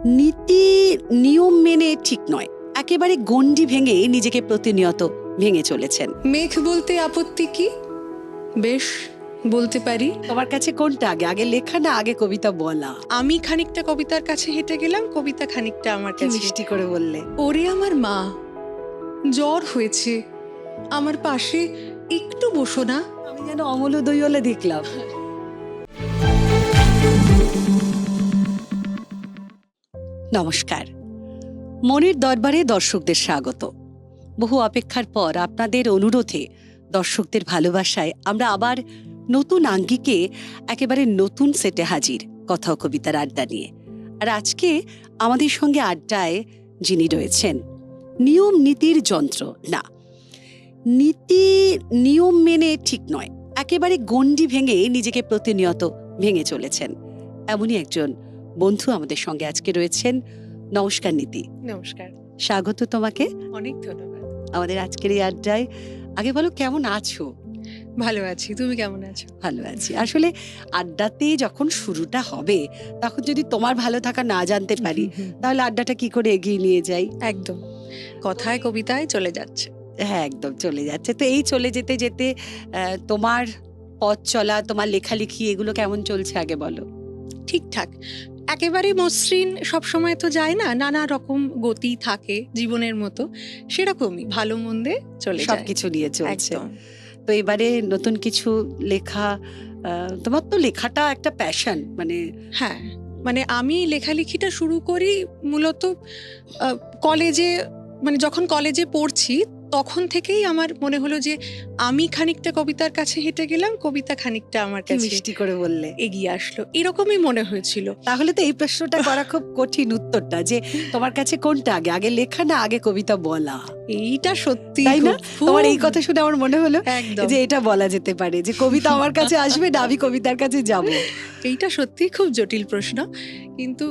নীতি নিয়ম মেনে ঠিক নয়, একেবারে গণ্ডি ভেঙে নিজেকে প্রতিনিয়ত ভেঙে চলেছেন। মেঘ বলতে আপত্তি কি? বেশ, বলতে পারি। তোমার কাছে কোনটা আগে, আগে লেখা না আগে কবিতা বলা? আমি খানিকটা কবিতার কাছে হেঁটে গেলাম, কবিতা খানিকটা আমার কি কাছে। মিষ্টি করে বললে। ওরে আমার মা, জ্বর হয়েছে, আমার পাশে একটু বসো না। আমি যেন অমল দইওয়ালা দেখলাম। নমস্কার, মনের দরবারে দর্শকদের স্বাগত। বহু অপেক্ষার পর আপনাদের অনুরোধে, দর্শকদের ভালোবাসায় আমরা আবার নতুন আঙ্গিকে একেবারে নতুন সেটে হাজির, কথা ও কবিতার আড্ডা নিয়ে। আর আজকে আমাদের সঙ্গে আড্ডায় যিনি রয়েছেন, নিয়ম নীতির যন্ত্র না, নীতি নিয়ম মেনে ঠিক নয়, একেবারে গণ্ডি ভেঙে নিজেকে প্রতিনিয়ত ভেঙে চলেছেন, এমনই একজন বন্ধু আমাদের সঙ্গে আজকে রয়েছেন। নমস্কার নীতি। নমস্কার, স্বাগত তোমাকে অনেক ধন্যবাদ আমাদের আজকের এই আড্ডায়। আগে বলো, কেমন আছো? ভালো আছি, তুমি কেমন আছো? ভালো আছি। আসলে আড্ডাতে যখন শুরুটা হবে, তখন যদি তোমার ভালো থাকা না জানতে পারি, তাহলে আড্ডাটা কি করে এগিয়ে নিয়ে যাই? একদম, কথায় কবিতায় চলে যাচ্ছে। হ্যাঁ, একদম চলে যাচ্ছে। তো এই চলে যেতে যেতে তোমার পথ চলা, তোমার লেখালেখি, এগুলো কেমন চলছে আগে বলো। ঠিকঠাক, একেবারে মসৃণ সবসময় তো যায় না, নানা রকম গতি থাকে জীবনের মতো, সেরকমই ভালো মন্দে চলে যায়, সবকিছু নিয়ে চলছে। একদম। তো এবারে নতুন কিছু লেখা, তোমার তো লেখাটা একটা প্যাশন, মানে হ্যাঁ, মানে আমি লেখালেখিটা শুরু করি মূলত কলেজে, মানে যখন কলেজে পড়ছি তখন থেকেই আমার মনে হলো যে আমি খানিকটা কবিতার কাছে হেঁটে গেলাম, কবিতা খানিকটা আমার কি কাছে মিষ্টি করে বললে। এগিয়ে আসলো, এরকমই মনে হয়েছিল। তাহলে তো এই প্রশ্নটা করা খুব কঠিন, উত্তরটা যে তোমার কাছে কোনটা আগে, আগে লেখা না আগে কবিতা বলা? এইটা সত্যি, তাই না? তোমার এই কথা শুনে আমার মনে হলো একদম যে এটা বলা যেতে পারে যে কবিতা আমার কাছে আসবে না আমি কবিতার কাছে যাব। এইটা সত্যি খুব জটিল প্রশ্ন, কিন্তু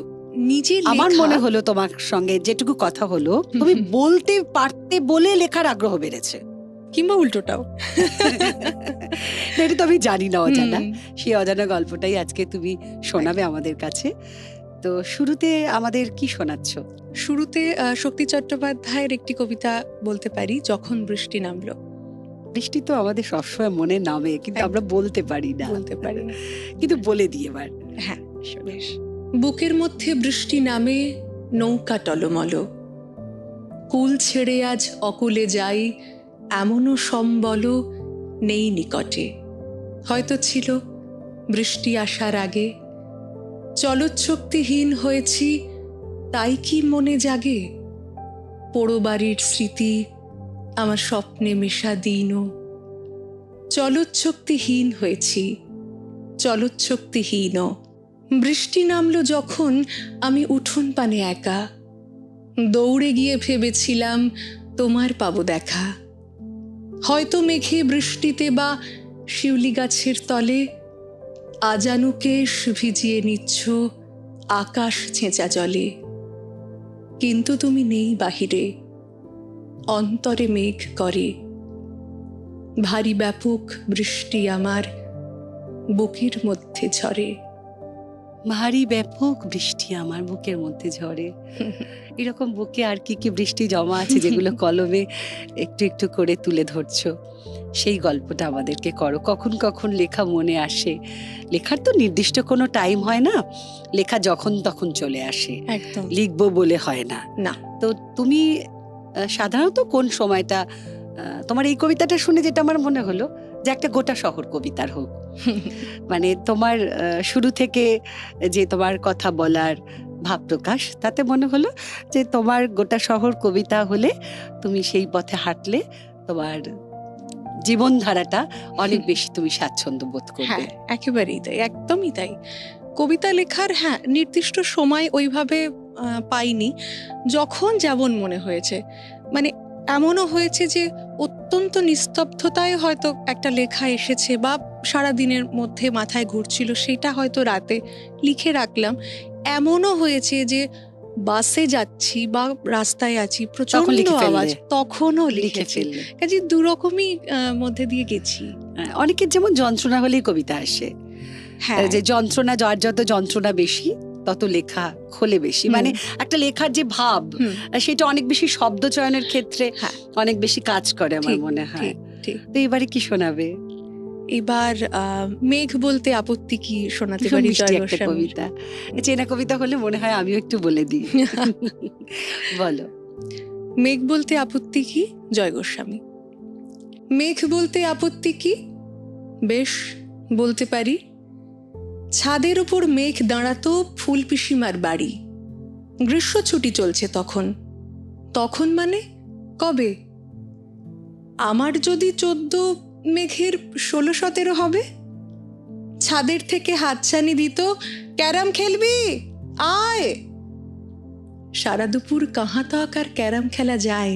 নিজে আমার মনে হলো তোমার সঙ্গে যেটুকু কথা হলো, তুমি বলতে পারতে বলে লেখার আগ্রহ বেড়েছে, কিংবা উল্টোটাও। এটা তো আমি জানি না, অজানা। সেই অজানা গল্পটাই আজকে তুমি শোনাবে আমাদের কাছে। তো শুরুতে আমাদের কি শোনাচ্ছ? শুরুতে শক্তি চট্টোপাধ্যায়ের একটি কবিতা বলতে পারি, যখন বৃষ্টি নামলো। বৃষ্টি তো আমাদের সবসময় মনে নামে, কিন্তু আমরা বলতে পারি না, কিন্তু বলে দিই এবার। হ্যাঁ, বেশ। বুকের মধ্যে বৃষ্টি নামে, নৌকা টলমল, কুল ছেড়ে আজ অকুলে যাই, এমনও সম্বল নেই নিকটে। হয়তো ছিল বৃষ্টি আসার আগে, চলৎশক্তিহীন হয়েছি, তাই কি মনে জাগে? পোড়ো বাড়ির স্মৃতি আমার স্বপ্নে মেশা দিন, চলৎশক্তিহীন হয়েছি, চলৎশক্তিহীন। বৃষ্টি নামলো যখন আমি উঠোন পানে একা, দৌড়ে গিয়ে ভেবেছিলাম তোমার পাবো দেখা। হয়তো মেঘে বৃষ্টিতে বা শিউলি গাছের তলে আজানুকেশ ভিজিয়ে নিচ্ছ আকাশ ছেঁচা জলে, কিন্তু তুমি নেই বাহিরে, অন্তরে মেঘ করে। ভারী ব্যাপক বৃষ্টি আমার বুকের মধ্যে ঝরে। ভারী ব্যাপক বৃষ্টি আমার বুকের মধ্যে ঝরে। এরকম বুকে আর কি কি বৃষ্টি জমা আছে যেগুলো কলমে একটু একটু করে তুলে ধরছো, সেই গল্পটা আমাদেরকে করো। কখন কখন লেখা মনে আসে? লেখার তো নির্দিষ্ট কোনো টাইম হয় না, লেখা যখন তখন চলে আসে, একদম লিখবো বলে হয় না। না। তো তুমি সাধারণত কোন সময়টা, তোমার এই কবিতাটা শুনে যেটা আমার মনে হলো যে একটা গোটা শহর কবিতার হোক, মানে তোমার শুরু থেকে যে তোমার কথা বলার ভাব প্রকাশ, তাতে মনে হলো যে তোমার গোটা শহর কবিতা হলে তুমি সেই পথে হাঁটলে তোমার জীবনধারাটা অনেক বেশি তুমি স্বাচ্ছন্দ্য বোধ করবে। হ্যাঁ, একেবারেই তাই, একদমই তাই। কবিতা লেখার হ্যাঁ নির্দিষ্ট সময় ওইভাবে পাইনি, যখন যেমন মনে হয়েছে। মানে এমনও হয়েছে যে অত্যন্ত নিস্তব্ধতায় হয়তো একটা লেখা এসেছে বা সারা দিনের মধ্যে মাথায় ঘুরছিল, সেটা হয়তো রাতে লিখে রাখলাম। এমনও হয়েছে যে বাসে যাচ্ছি বা রাস্তায় আছি, প্রচন্ড আওয়াজ, তখনও লিখেছি। কাজে দুরকমই মধ্যে দিয়ে গেছি। অনেকের যেমন যন্ত্রণা হলেই কবিতা আসে, হ্যাঁ, যে যন্ত্রণা, যার যত যন্ত্রণা বেশি তত লেখা খোলে বেশি, হুম। মানে একটা লেখার যে ভাব হুম, সেটা অনেক বেশি শব্দ চয়নের ক্ষেত্রে হ্যাঁ। অনেক বেশি কাজ করে আমার ঠিক, মনে হয়। ঠিক ঠিক তো এবারে কি শোনাবে? এবার মেঘ বলতে আপত্তি কি শোনাতে ভীষণ পারি মিষ্টি জয় একটা গোস্বামীর। কবিতা, চেনা কবিতা হলে মনে হয় আমিও একটু বলে দিই। বলো। মেঘ বলতে আপত্তি কি, জয় গোস্বামী। মেঘ বলতে আপত্তি কি, বেশ বলতে পারি। ছাদের উপর মেঘ দাঁড়াতো ফুল পিসিমার বাড়ি। গ্রীষ্ম ছুটি চলছে তখন। তখন মানে কবে? আমার যদি 14, মেঘের 16-17 হবে। ছাদের থেকে হাতছানি দিত, ক্যারাম খেলবি আয়। সারা দুপুর কাহা তাক আর ক্যারাম খেলা যায়,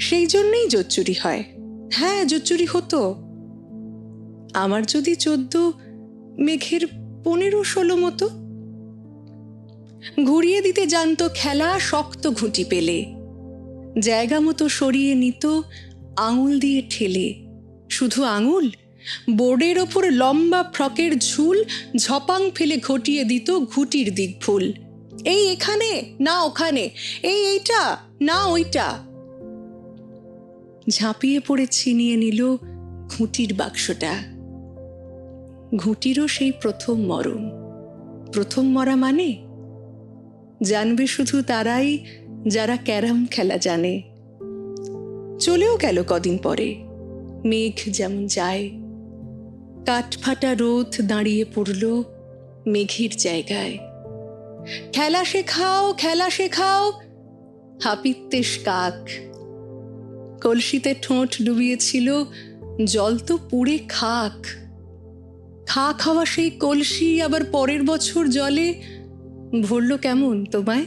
সেই জন্যই জোচ্চুরি হয়। হ্যাঁ, জোচ্চুরি হতো। আমার যদি 14, মেঘের 15-16 মতো। ঘুরিয়ে দিতে জানতো খেলা শক্ত ঘুঁটি পেলে, জায়গা মতো সরিয়ে নিত আঙুল দিয়ে ঠেলে। শুধু আঙুল, বোর্ডের ওপর লম্বা ফ্রকের ঝুল ঝপাং ফেলে ঘটিয়ে দিত ঘুটির দিক ভুল। এই এখানে না ওখানে, এই এইটা না ওইটা। ঝাঁপিয়ে পড়ে ছিনিয়ে নিল ঘুঁটির বাক্সটা। ঘুঁটিরও সেই প্রথম মরণ। প্রথম মরা মানে জানবে শুধু তারাই যারা ক্যারাম খেলা জানে। চলেও গেল কদিন পরে, মেঘ যেমন যায়। কাঠফাটা রোদ দাঁড়িয়ে পড়ল মেঘের জায়গায়। খেলা শেখাও খেলা শেখাও, হাপিত্যেশ কাক। কলসিতে ঠোঁট ডুবিয়েছিল, জল তো পুড়ে খাক। খা খাওয়া সেই কলসি আবার পরের বছর জলে ভরল কেমন তোমায়?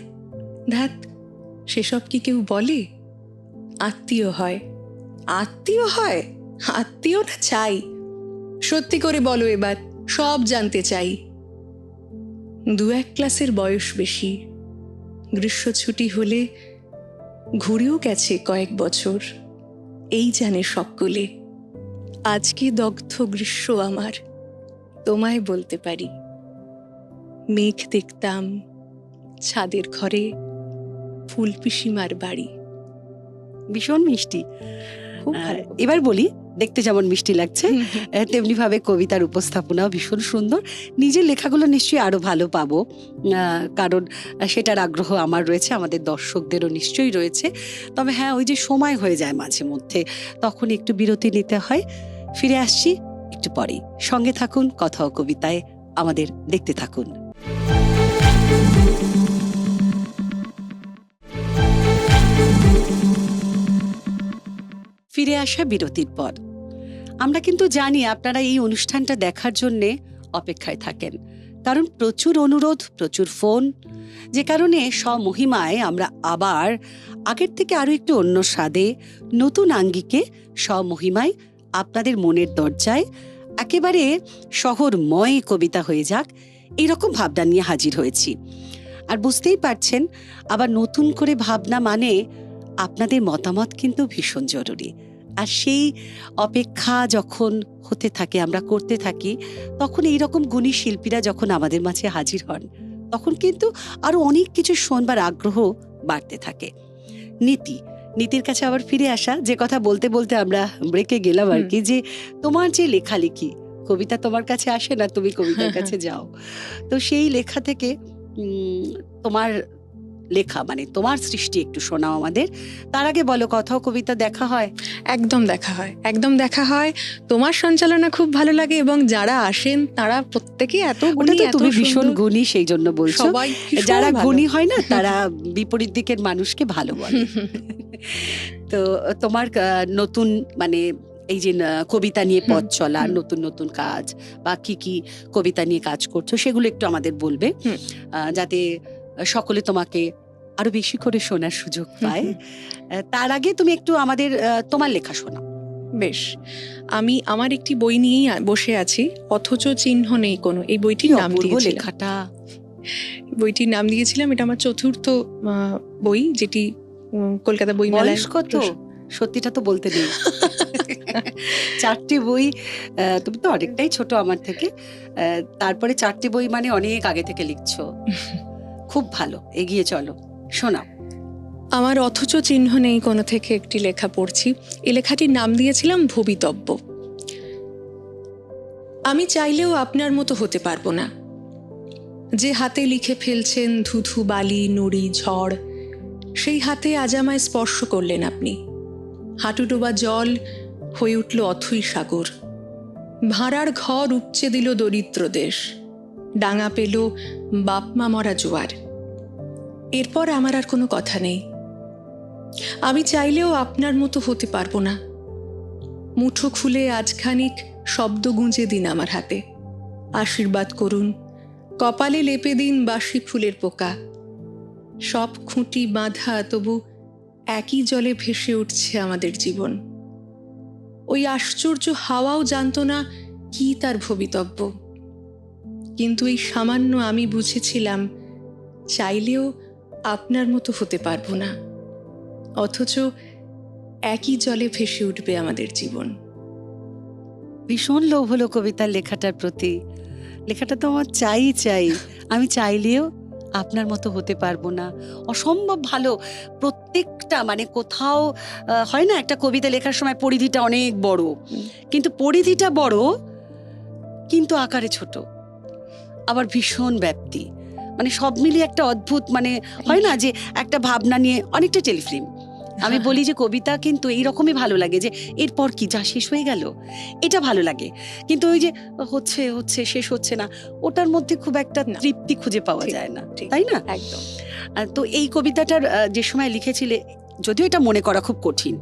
ধ্যাত, সেসব কি কেউ বলে? আত্মীয় হয়, আত্মীয় হয়, আত্মীয় না চাই। সত্যি করে বলো এবার, সব জানতে চাই। 2-1 ক্লাসের বয়স বেশি। গ্রীষ্ম ছুটি হলে ঘুরেও গেছে কয়েক বছর, এই জানে সকলে। আজকে দগ্ধ গ্রীষ্ম আমার, তোমায় বলতে পারি। মেঘ দেখতাম ছাদের ঘরে, ফুল পিসিমার বাড়ি। ভীষণ মিষ্টি। খুব ভালো। এবার বলি, দেখতে যেমন মিষ্টি লাগছে তেমনি ভাবে কবিতার উপস্থাপনাও ভীষণ সুন্দর। নিজের লেখাগুলো নিশ্চয়ই আরো ভালো পাবো, কারণ সেটার আগ্রহ আমার রয়েছে, আমাদের দর্শকদেরও নিশ্চয়ই রয়েছে। তবে হ্যাঁ, ওই যে সময় হয়ে যায় মাঝে মধ্যে, তখন একটু বিরতি নিতে হয়। ফিরে আসছি একটু পরেই। সঙ্গে থাকুন কথা ও কবিতায়, আমাদের দেখতে থাকুন। ফিরে আসা বিরতির পর আমরা কিন্তু জানি আপনারা এই অনুষ্ঠানটা দেখার জন্যে অপেক্ষায় থাকেন, কারণ প্রচুর অনুরোধ, প্রচুর ফোন, যে কারণে স্বমহিমায় আমরা আবার আগের থেকে আরো একটু অন্য স্বাদে, নতুন আঙ্গিকে স্বমহিমায় আপনাদের মনের দরজায় একেবারে শহরময় কবিতা হয়ে যাক, এইরকম ভাবনা নিয়ে হাজির হয়েছি। আর বুঝতেই পারছেন, আবার নতুন করে ভাবনা মানে আপনাদের মতামত কিন্তু ভীষণ জরুরি। আর সেই অপেক্ষা যখন হতে থাকে, আমরা করতে থাকি, তখন এইরকম গুণী শিল্পীরা যখন আমাদের মাঝে হাজির হন, তখন কিন্তু আরো অনেক কিছু শোনবার আগ্রহ বাড়তে থাকে। নীতির কাছে আবার ফিরে আসা, যে কথা বলতে বলতে আমরা ব্রেকে গেলাম আর কি, যে তোমার যে লেখালেখি, কবিতা তোমার কাছে আসে না, তুমি কবিতার কাছে যাও। তো সেই লেখা থেকে তোমার লেখা মানে তোমার সৃষ্টি একটু শোনাও আমাদের। তার আগে বলো, কথা ও কবিতা দেখা হয়? একদম দেখা হয়, একদম দেখা হয়। তোমার সঞ্চালনা খুব ভালো লাগে, এবং যারা আসেন তারা প্রত্যেকেই এত গুণী, এত তুমি ভীষণ সুন্দর। গুণী, সেই জন্য বলছো। সবাই ভীষণ যারা ভালো। গুণী হয় না, তারা বিপরীত দিকের মানুষকে ভালো বলে। তো তোমার নতুন মানে এই যে কবিতা নিয়ে পথ চলা, নতুন নতুন কাজ, বা কি কি কবিতা নিয়ে কাজ করছো, সেগুলো একটু আমাদের বলবে, যাতে সকলে তোমাকে আরো বেশি করে শোনার সুযোগ পায়। তার আগে তুমি একটু আমাদের তোমার লেখা শোনাও। বেশ, আমি আমার একটি বই নিয়েই বসে আছি, অথচ চিহ্ন নেই কোনো। এই বইটির নাম দিয়েছিলাম, লেখাটা, বইটির নাম দিয়েছিলাম, এটা আমার 4র্থ বই, যেটি কলকাতা বইমেলায়। বয়স কত? সত্যিটা তো বলতে নেই। 4টে বই, তুমি তো অনেকটাই ছোট আমার থেকে, তারপরে 4টে বই মানে অনেক আগে থেকে লিখছো। খুব ভালো, এগিয়ে চলো, শোনাও। আমার অথচ চিহ্ন নেই কোনো থেকে একটি লেখা পড়ছি। এই লেখাটির নাম দিয়েছিলাম ভবিতব্য। আমি চাইলেও আপনার মতো হতে পারবো না। যে হাতে লিখে ফেলছেন ধুধু বালি নুড়ি ঝড়, সেই হাতে আজ আমায় স্পর্শ করলেন আপনি। হাঁটু ডোবা জল হয়ে উঠল অথৈ সাগর। ভাড়ার ঘর উপচে দিল দরিদ্র দেশ। ডাঙা পেল বাপমা মরা জোয়ার। এরপর আমার আর কোনো কথা নেই। আমি চাইলেও আপনার মতো হতে পারবো না। মুঠো খুলে আজখানিক শব্দ গুঁজে দিন আমার হাতে। আশীর্বাদ করুন, কপালে লেপে দিন বাসি ফুলের পোকা। সব খুঁটি বাঁধা, তবু একই জলে ভেসে উঠছে আমাদের জীবন। ওই আশ্চর্য হাওয়াও জানতো না কি তার ভবিতব্য। কিন্তু এই সামান্য আমি বুঝেছিলাম, চাইলেও আপনার মতো হতে পারবো না, অথচ একই জলে ভেসে উঠবে আমাদের জীবন। ভীষণ লোভ হলো কবিতার লেখাটার প্রতি। লেখাটা তো আমার চাই, আমি চাইলেও আপনার মতো হতে পারবো না, অসম্ভব ভালো। প্রত্যেকটা মানে কোথাও হয় না একটা কবিতা লেখার সময় পরিধিটা অনেক বড়, কিন্তু পরিধিটা বড় কিন্তু আকারে ছোট, আবার ভীষণ ব্যাপ্তি, মানে সব মিলিয়ে একটা অদ্ভুত, মানে হয় না যে একটা ভাবনা নিয়ে অনেকটা টেলিফিল্ম। আমি বলি যে কবিতা কিন্তু এইরকমই ভালো লাগে যে এরপর কি, যা শেষ হয়ে গেল, এটা ভালো লাগে। কিন্তু ওই যে হচ্ছে হচ্ছে শেষ হচ্ছে না, ওটার মধ্যে খুব একটা তৃপ্তি খুঁজে পাওয়া যায় না, তাই না? একদম। তো এই কবিতাটার যে সময় লিখেছিলে, যদিও এটা মনে করা খুব কঠিন,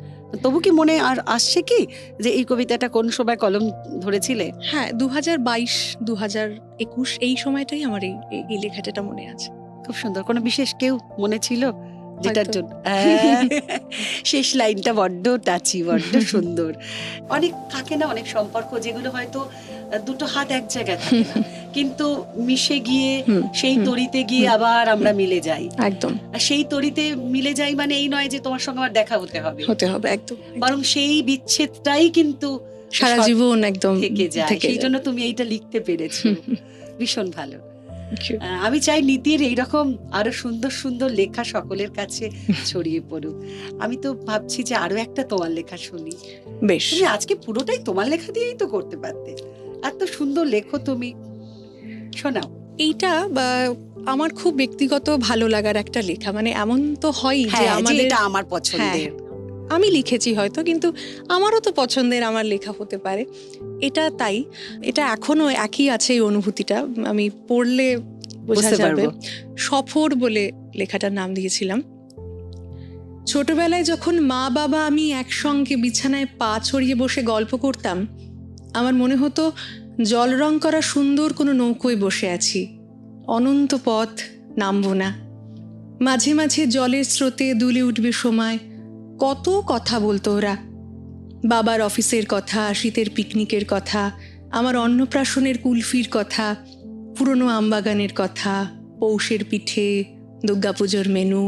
তবু কি মনে আর আসছে কি যে এই কবিতাটা কোন সময় কলম ধরেছিলে? হ্যাঁ, 2022 2021 এই সময়টাই আমার এই লেখাটা মনে আছে। খুব সুন্দর। কোনো বিশেষ কেউ মনে ছিল যেটার জন্য? শেষ লাইনটা বড্ড টাচি, বড্ড সুন্দর। অনেক থাকে না অনেক সম্পর্ক যেগুলো হয়তো দুটো হাত এক জায়গায় থাকে না, কিন্তু মিশে গিয়ে সেই তরিতে গিয়ে আবার আমরা মিলে যাই। একদম। আর সেই তরিতে মিলে যাই মানে এই নয় যে তোমার সঙ্গে আমার দেখা হতে হবে, একদম। বরং সেই বিচ্ছেদটাই কিন্তু সারা জীবন একদম থেকে যায়। সেই জন্য তুমি এইটা লিখতে পেরেছো, ভীষণ ভালো। আমি চাই নীতির এইরকম আরো সুন্দর সুন্দর লেখা সকলের কাছে ছড়িয়ে পড়ুক। আমি তো ভাবছি যে আরো একটা তোমার লেখা শুনি। বেশ, তুমি আজকে পুরোটাই তোমার লেখা দিয়েই তো করতে পারতে, এত সুন্দর লেখো তুমি, শোনাও। এইটা আমার খুব ব্যক্তিগত ভালো লাগার একটা লেখা। মানে এমন তো হয় যে এটা আমার পছন্দের, আমি লিখেছি হয়তো, কিন্তু আমারও তো পছন্দের আমার লেখা হতে পারে। এটা তাই, এটা এখনো একই আছে এই অনুভূতিটা। আমি পড়লে বোঝা যাবে। সফর বলে লেখাটার নাম দিয়েছিলাম। ছোটবেলায় যখন মা বাবা আমি একসঙ্গে বিছানায় পা ছড়িয়ে বসে গল্প করতাম, আমার মনে হতো জল রং করা সুন্দর কোনো নৌকোয় বসে আছি, অনন্ত পথ, নামবো না। মাঝে মাঝে জলের স্রোতে দুলে উঠবে সময়। কত কথা বলতো ওরা, বাবার অফিসের কথা, শীতের পিকনিকের কথা, আমার অন্নপ্রাশনের কুলফির কথা, পুরনো আমবাগানের কথা, পৌষের পিঠে, দুর্গাপুজোর মেনু,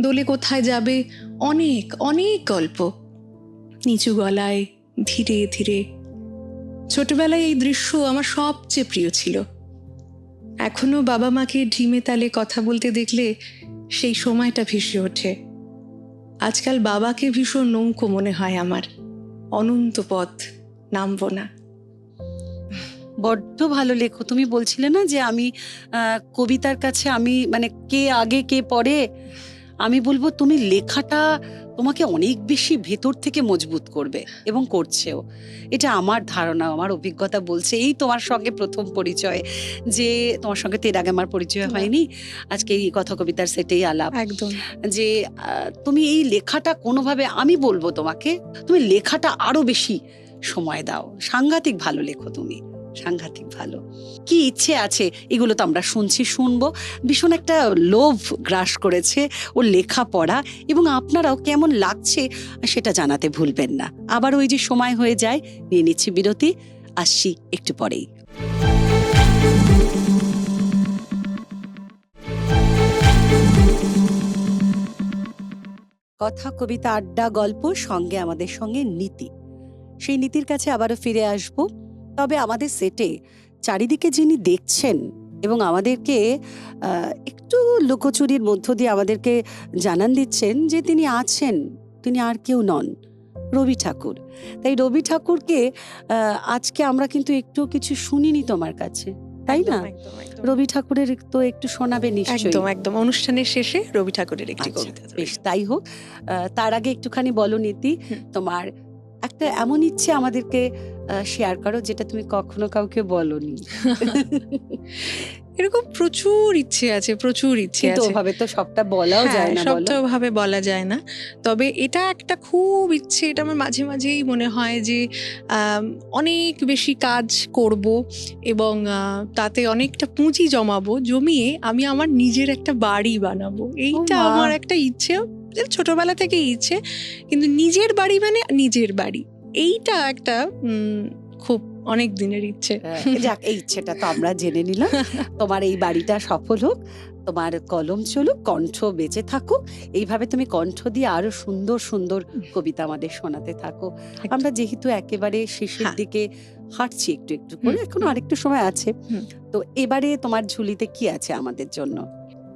দোলে কোথায় যাবে, অনেক অনেক গল্প, নিচু গলায়, ধীরে ধীরে। ছোটবেলায় এই দৃশ্য আমার সবচেয়ে প্রিয় ছিল। এখনো বাবা মাকে ঢিমে তালে কথা বলতে দেখলে সেই সময়টা ভেসে ওঠে। আজকাল বাবাকে ভীষণ নৌকো মনে হয় আমার, অনন্ত পথ, নামবো না। বড্ড ভালো লেখো। তুমি বলছিলে না যে আমি কবিতার কাছে আমি মানে কে আগে কে পরে, আমি বলবো তুমি লেখাটা তোমাকে অনেক বেশি ভেতর থেকে মজবুত করবে এবং করছেও। এটা আমার ধারণা, আমার অভিজ্ঞতা বলছে। এই তোমার সঙ্গে প্রথম পরিচয়, যে তোমার সঙ্গে তো এর আগে আমার পরিচয় হয়নি, আজকে এই কথা কবিতার সেটেই আলাপ। একদম। যে তুমি এই লেখাটা কোনোভাবে, আমি বলবো তোমাকে তুমি লেখাটা আরো বেশি সময় দাও। সাংঘাতিক ভালো লেখো তুমি, সাংঘাতিক ভালো। কি ইচ্ছে আছে এগুলো তো আমরা শুনবো। ভীষণ একটা লোভ গ্রাস করেছে ও লেখা পড়া, এবং আপনারাও কেমন লাগছে সেটা জানাতে ভুলবেন না। আবার ওই যে সময় হয়ে যায়, নিয়ে নিচ্ছি বিরতি, আসছি একটু পরেই। কথা, কবিতা, আড্ডা, গল্প, সঙ্গে আমাদের সঙ্গে নীতি। সেই নীতির কাছে আবারও ফিরে আসব। তবে আমাদের সেটে চারিদিকে যিনি দেখছেন এবং আমাদেরকে একটু লুকোচুরির মধ্য দিয়ে আমাদেরকে জানান দিচ্ছেন যে তিনি আছেন, তিনি আর কেউ নন, রবি ঠাকুর। তাই রবি ঠাকুরকে আজকে আমরা কিন্তু একটু কিছু শুনিনি তোমার কাছে, তাই না? একদম, একদম, রবি ঠাকুরের তো একটু শোনাবে নিশ্চয়ই। একদম একদম অনুষ্ঠানের শেষে রবি ঠাকুরের একটি আচ্ছা, কবিতা বেশ তাই হোক। তার আগে একটুখানি বলো নীতি, তোমার একটা এমন ইচ্ছে আমাদেরকে শেয়ার করো যেটা তুমি কখনো কাউকে বলনি। এরকম প্রচুর ইচ্ছে আছে, প্রচুর ইচ্ছে কিন্তু আছে। ওভাবে তো সবটা বলাও যায় না, বলো। সবটাভাবে বলা যায় না, তবে এটা একটা খুব ইচ্ছে। এটা আমার মাঝে মাঝেই মনে হয় যে অনেক বেশি কাজ করব এবং তাতে অনেকটা পুঁজি জমিয়ে আমি আমার নিজের একটা বাড়ি বানাবো। এইটা মা। আমার একটা ইচ্ছে, ছোটবেলা থেকে ইচ্ছে। কিন্তু নিজের বাড়ি মানে নিজের বাড়ি, এইটা একটা খুব অনেক দিনের ইচ্ছে। যাক, এই ইচ্ছেটা তো আমরা জেনে নিলাম। তোমার এই বাড়িটা সফল হোক, তোমার কলম চলুক, কণ্ঠ বেঁচে থাকুক, এইভাবে তুমি কণ্ঠ দিয়ে আরো সুন্দর সুন্দর কবিতা আমাদের শোনাতে থাকো। আমরা যেহেতু একেবারে শেষের দিকে হাঁটছি একটু একটু করে, এখনো আরেকটু সময় আছে, তো এবারে তোমার ঝুলিতে কি আছে আমাদের জন্য?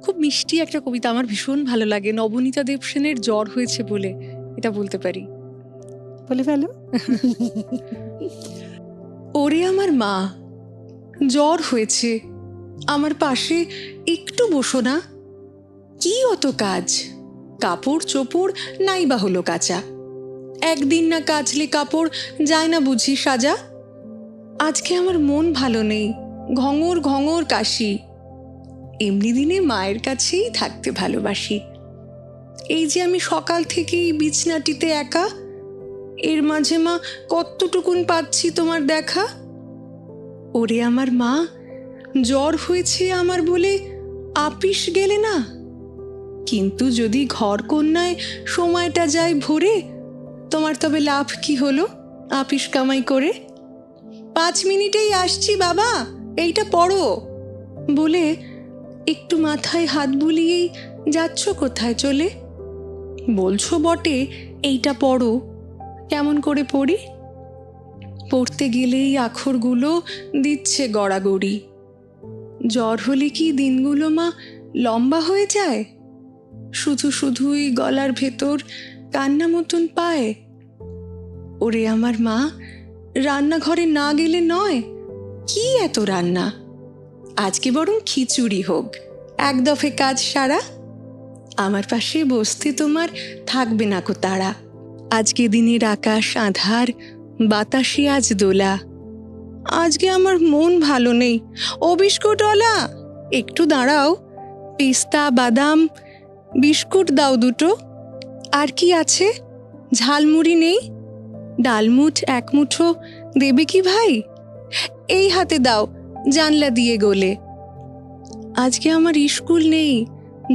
খুব মিষ্টি একটা কবিতা, আমার ভীষণ ভালো লাগে। নবনীতা দেবসেনের জ্বর হয়েছে বলে, এটা বলতে পারি? বলে ফেলো। ওরে আমার মা, জ্বর হয়েছে, আমার পাশে একটু বসো না। কি অত কাজ, কাপড় চোপড় নাই বা হলো কাচা। একদিন না কাচলে কাপড় যায় না বুঝি সাজা। আজকে আমার মন ভালো নেই, ঘঙর ঘঙর কাশি। এমনি দিনে মায়ের কাছেই থাকতে ভালোবাসি। এই যে আমি সকাল থেকেই বিছনাটিতে একা, এর মাঝে মা কতটুকুন পাচ্ছি তোমার দেখা। ওরে আমার মা, জ্বর হয়েছে আমার বলে আপিস গেলে না। কিন্তু যদি ঘর কন্যায় সময়টা যায় ভরে, তোমার তবে লাভ কি হলো আপিস কামাই করে? 5 মিনিটেই আসছি বাবা, এইটা পড়ো বলে একটু মাথায় হাত বুলিয়েই যাচ্ছ কোথায় চলে? বলছো বটে এইটা পড়ো, কেমন করে পড়ি? পড়তে গেলেই আখরগুলো দিচ্ছে গড়াগড়ি। জ্বর হলে কি দিনগুলো মা লম্বা হয়ে যায়? শুধু শুধুই গলার ভেতর কান্না মতন পায়। ওরে আমার মা, রান্নাঘরে না গেলে নয়, কি এত রান্না? আজকে বরং খিচুড়ি হোক, এক দফে কাজ সারা। আমার পাশে বসতে তোমার থাকবে না কো তারা। আজকে দিনের আকাশ আঁধার, বাতাসে আজ দোলা। আজকে আমার মন ভালো নেই, ও বিস্কুটওয়ালা একটু দাঁড়াও, পিস্তা বাদাম বিস্কুট দাও দুটো। আর কি আছে? ঝালমুড়ি নেই? ডালমুঠ 1 মুঠো দেবে কি ভাই? এই হাতে দাও, জানলা দিয়ে গোলে। আজকে আমার স্কুল নেই,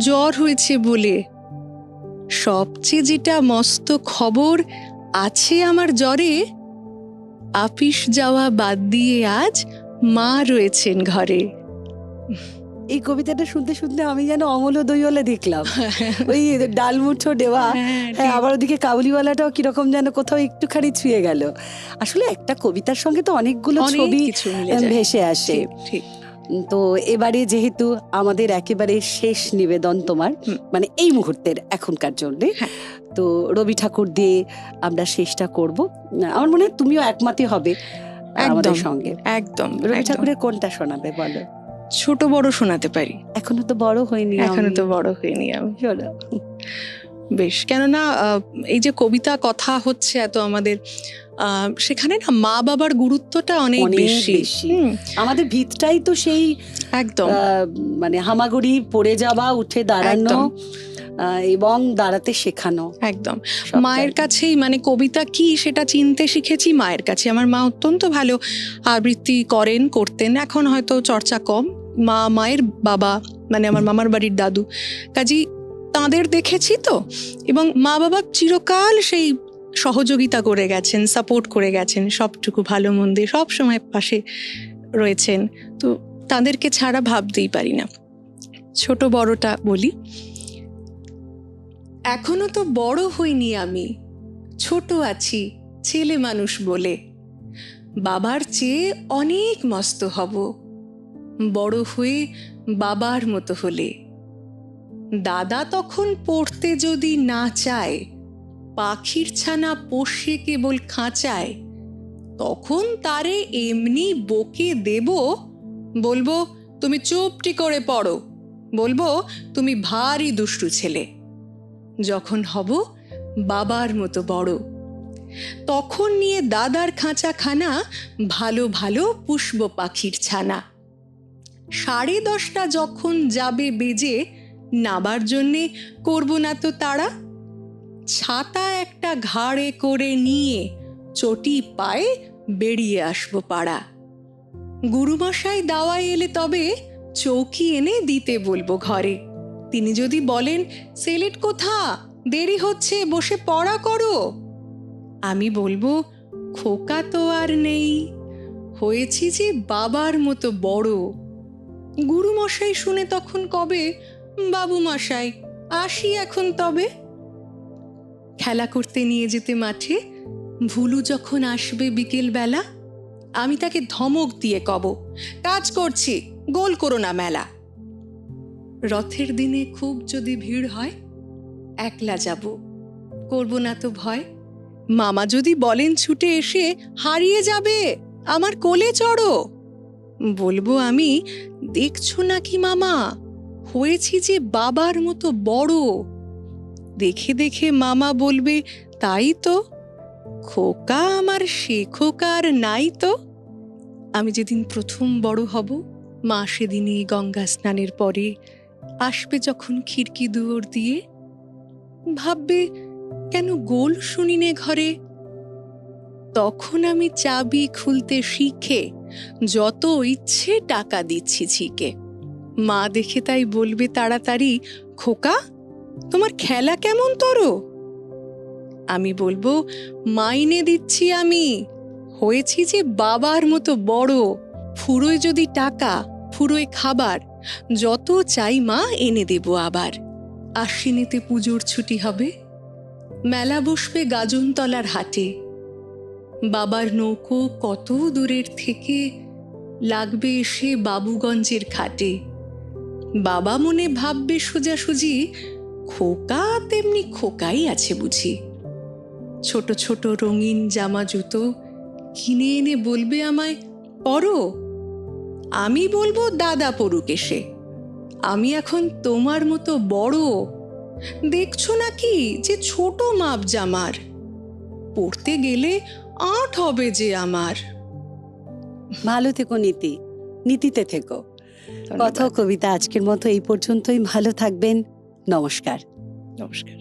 জ্বর হয়েছে বলে। সবচেয়ে যেটা মস্ত খবর আছে আমার জ্বরে, আপিস যাওয়া বাদ দিয়ে আজ মা রয়েছেন ঘরে। এই কবিতাটা শুনতে শুনতে আমি যেন অমল দইওয়ালা দেখলাম, ওই ডালমুঠো দেওয়া। হ্যাঁ, আবার ওদিকে কাবুলিওয়ালাটাও কিরকম যেন কোথাও একটুখানি ছুঁয়ে গেল। আসলে একটা কবিতার সঙ্গে তো অনেকগুলো ছবি ভেসে আসে। তো এবারে যেহেতু আমাদের একেবারে শেষ নিবেদন তোমার, মানে এই মুহূর্তের এখনকার জন্য, তো রবি ঠাকুর দিয়ে আমরা শেষটা করব। আমার মনে হয় তুমিও একমতই হবে আমাদের সঙ্গে। একদম। রবি ঠাকুরের কোনটা শোনাবে বলো? ছোট বড় শোনাতে পারি। এখনো তো বড় হয়নি আমি। শোনো বেশ, কেননা এই যে কবিতা কথা হচ্ছে এত আমাদের, সেখানে না মা বাবার গুরুত্বটা অনেক বেশি। আমাদের ভিতটাই তো সেই একদম, মানে হামাগুড়ি পড়ে যাওয়া, উঠে দাঁড়ানো এবং দাঁড়াতে শেখানো। একদম মায়ের কাছেই, মানে কবিতা কি সেটা চিনতে শিখেছি মায়ের কাছে। আমার মা অত্যন্ত ভালো আবৃত্তি করতেন, এখন হয়তো চর্চা কম। মায়ের বাবা মানে আমার মামার বাড়ির দাদু, কাজেই তাঁদের দেখেছি তো। এবং মা বাবা চিরকাল সেই সহযোগিতা করে গেছেন, সাপোর্ট করে গেছেন, সবটুকু ভালো মন্দে সব সময় পাশে রয়েছেন। তো তাদেরকে ছাড়া ভাবতেই পারি না। ছোট বড়টা বলি। এখনো তো বড় হইনি আমি, ছোট আছি ছেলে মানুষ বলে। বাবার চেয়ে অনেক মস্ত হব, বড় হয়ে বাবার মতো হলে। দাদা তখন পড়তে যদি না চায়, পাখির ছানা পোষে কেবল খাঁচায়, তখন তারে এমনি বকে দেব, বলবো তুমি চুপটি করে পড়ো, বলবো তুমি ভারী দুষ্টু ছেলে। যখন হব বাবার মতো বড়, তখন নিয়ে দাদার খাঁচাখানা ভালো ভালো পুষব পাখির ছানা। 10:30 যখন যাবে বেজে, নাবার জন্যে করব না তো তাড়া। ছাতা একটা ঘাড়ে করে নিয়ে চটি পায়ে বেরিয়ে আসবো পাড়া। গুরুমশাই দাওয়ায় এলে তবে চৌকি এনে দিতে বলবো ঘরে। তিনি যদি বলেন সেলেট কোথা, দেরি হচ্ছে, বসে পড়া করো, আমি বলবো খোকা তো আর নেই, হয়েছি যে বাবার মতো বড়। গুরুমশাই শুনে তখন কবে, বাবু মশাই আসি এখন তবে। খেলা করতে নিয়ে যেতে মাঠে ভুলু যখন আসবে বিকেল বেলা, আমি তাকে ধমক দিয়ে কব, কাজ করছি, গোল করো না মেলা। রথের দিনে খুব যদি ভিড় হয়, একলা যাব, করব না তো ভয়। মামা যদি বলেন ছুটে এসে, হারিয়ে যাবে, আমার কোলে চড়ো, বলবো আমি, দেখছো নাকি মামা, হয়েছি যে বাবার মতো বড়। দেখে দেখে মামা বলবে, তাই তো, খোকা আমার সে খোকা আর নাই তো। আমি যেদিন প্রথম বড় হব, মা সেদিনই গঙ্গা স্নানের পরে আসবে যখন খিড়কি দুয়ার দিয়ে, ভাববে কেন গোল শুনিনে ঘরে। তখন আমি চাবি খুলতে শিখে যত ইচ্ছে টাকা দিচ্ছি ছিকে। মা দেখে তাই বলবে তাড়াতাড়ি, খোকা তোমার খেলা কেমন তরো। আমি বলবো, মাইনে দিচ্ছি আমি, হয়েছি যে বাবার মতো বড়। ফুরোয় যদি টাকা, ফুরোয় খাবার, যত চাই মা এনে দেব আবার। আশ্বিনেতে পুজোর ছুটি হবে, মেলা বসবে গাজনতলার হাটে। বাবার নৌকো কত দূরের থেকে লাগবে এসে বাবুগঞ্জের ঘাটে। বাবা মনে ভাববে সোজাসুজি, খোকা তেমনি খোকাই আছে বুঝি। ছোট ছোট রঙিন জামা জুতো কিনে এনে বলবে আমায়, পরো। আমি বলবো দাদা পড়ুক এসে, আমি এখন তোমার মতো বড়। দেখছো নাকি যে ছোট মাপ জামার, পড়তে গেলে 8 হবে যে আমার। ভালো থেকো নীতি, নীতিতে থেকো। কথা ও কবিতা আজকের মতো এই পর্যন্তই। ভালো থাকবেন। নমস্কার। নমস্কার।